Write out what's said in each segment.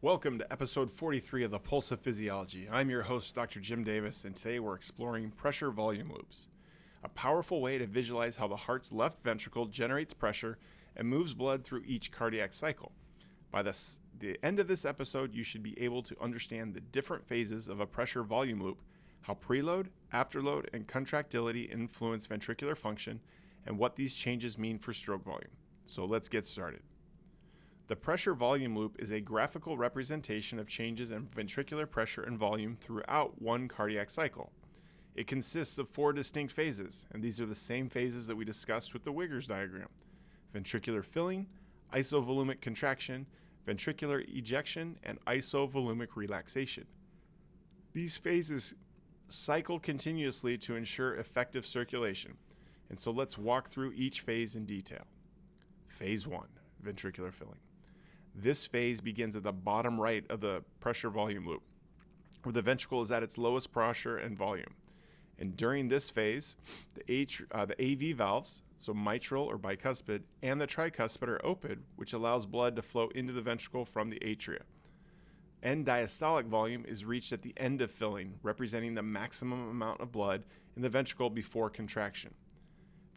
Welcome to episode 43 of the Pulse of Physiology. I'm your host, Dr. Jim Davis, and today we're exploring pressure-volume loops, a powerful way to visualize how the heart's left ventricle generates pressure and moves blood through each cardiac cycle. By the end of this episode, you should be able to understand the different phases of a pressure-volume loop, how preload, afterload, and contractility influence ventricular function, and what these changes mean for stroke volume. So let's get started. The pressure-volume loop is a graphical representation of changes in ventricular pressure and volume throughout one cardiac cycle. It consists of four distinct phases, and these are the same phases that we discussed with the Wiggers diagram: ventricular filling, isovolumic contraction, ventricular ejection, and isovolumic relaxation. These phases cycle continuously to ensure effective circulation, and so let's walk through each phase in detail. Phase 1, ventricular filling. This phase begins at the bottom right of the pressure-volume loop, where the ventricle is at its lowest pressure and volume. And during this phase, the AV valves, so mitral or bicuspid, and the tricuspid are open, which allows blood to flow into the ventricle from the atria. End diastolic volume is reached at the end of filling, representing the maximum amount of blood in the ventricle before contraction.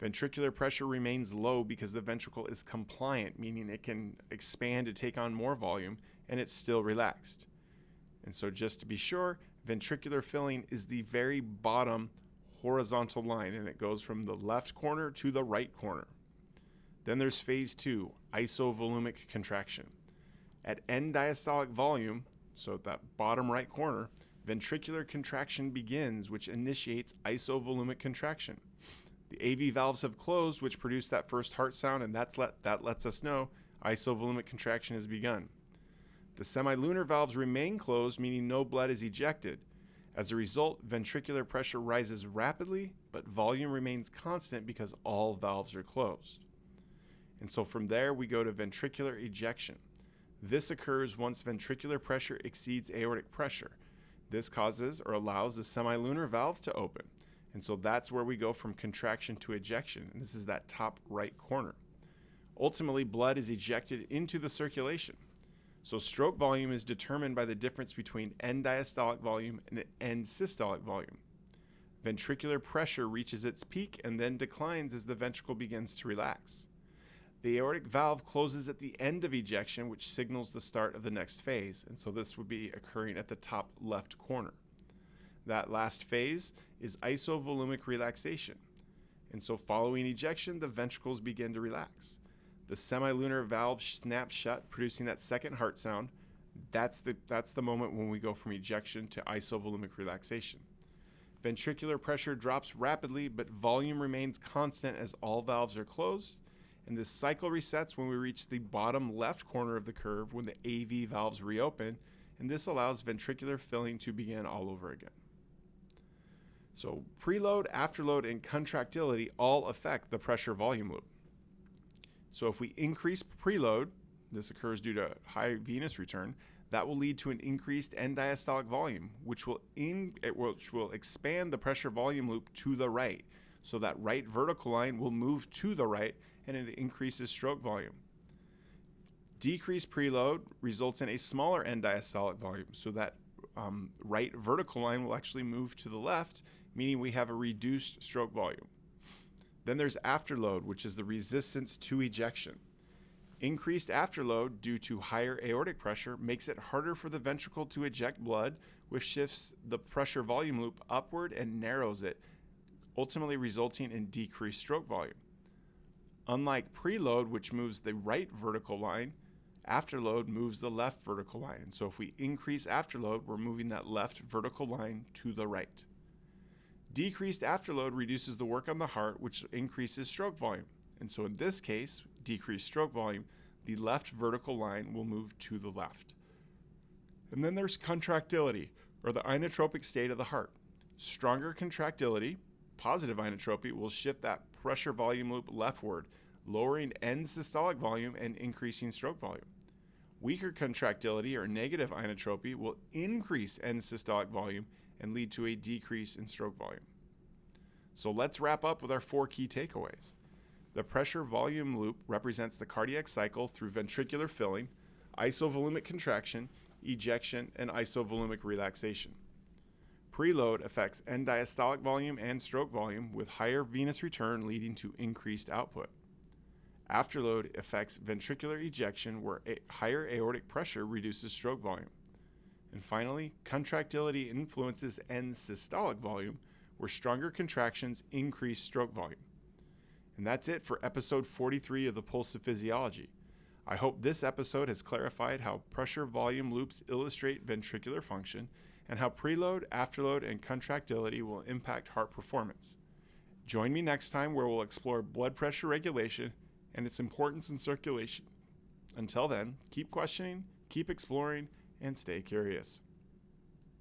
Ventricular pressure remains low because the ventricle is compliant, meaning it can expand to take on more volume, and it's still relaxed. And so just to be sure, ventricular filling is the very bottom horizontal line, and it goes from the left corner to the right corner. Then there's phase 2, isovolumic contraction. At end diastolic volume, so at that bottom right corner, ventricular contraction begins, which initiates isovolumic contraction. The AV valves have closed, which produce that first heart sound, and that lets us know isovolumic contraction has begun. The semilunar valves remain closed, meaning no blood is ejected. As a result, ventricular pressure rises rapidly, but volume remains constant because all valves are closed. And so from there, we go to ventricular ejection. This occurs once ventricular pressure exceeds aortic pressure. This causes or allows the semilunar valves to open. And so that's where we go from contraction to ejection. And this is that top right corner. Ultimately, blood is ejected into the circulation. So stroke volume is determined by the difference between end diastolic volume and end systolic volume. Ventricular pressure reaches its peak and then declines as the ventricle begins to relax. The aortic valve closes at the end of ejection, which signals the start of the next phase. And so this would be occurring at the top left corner. That last phase is isovolumic relaxation. And so following ejection, the ventricles begin to relax. The semilunar valve snaps shut, producing that second heart sound. That's the moment when we go from ejection to isovolumic relaxation. Ventricular pressure drops rapidly, but volume remains constant as all valves are closed. And this cycle resets when we reach the bottom left corner of the curve when the AV valves reopen, and this allows ventricular filling to begin all over again. So preload, afterload, and contractility all affect the pressure-volume loop. So if we increase preload, this occurs due to high venous return, that will lead to an increased end diastolic volume, which will expand the pressure-volume loop to the right. So that right vertical line will move to the right, and it increases stroke volume. Decreased preload results in a smaller end diastolic volume, so that right vertical line will actually move to the left, meaning we have a reduced stroke volume. Then there's afterload, which is the resistance to ejection. Increased afterload due to higher aortic pressure makes it harder for the ventricle to eject blood, which shifts the pressure volume loop upward and narrows it, ultimately resulting in decreased stroke volume. Unlike preload, which moves the right vertical line, afterload moves the left vertical line. And so if we increase afterload, we're moving that left vertical line to the right. Decreased afterload reduces the work on the heart, which increases stroke volume. And so in this case, decreased stroke volume, the left vertical line will move to the left. And then there's contractility, or the inotropic state of the heart. Stronger contractility, positive inotropy, will shift that pressure volume loop leftward, lowering end systolic volume and increasing stroke volume. Weaker contractility, or negative inotropy, will increase end systolic volume and lead to a decrease in stroke volume. So let's wrap up with our 4 key takeaways. The pressure-volume loop represents the cardiac cycle through ventricular filling, isovolumic contraction, ejection, and isovolumic relaxation. Preload affects end diastolic volume and stroke volume, with higher venous return leading to increased output. Afterload affects ventricular ejection, where higher aortic pressure reduces stroke volume. And finally, contractility influences end systolic volume, where stronger contractions increase stroke volume. And that's it for episode 43 of the Pulse of Physiology. I hope this episode has clarified how pressure-volume loops illustrate ventricular function and how preload, afterload, and contractility will impact heart performance. Join me next time where we'll explore blood pressure regulation and its importance in circulation. Until then, keep questioning, keep exploring, and stay curious.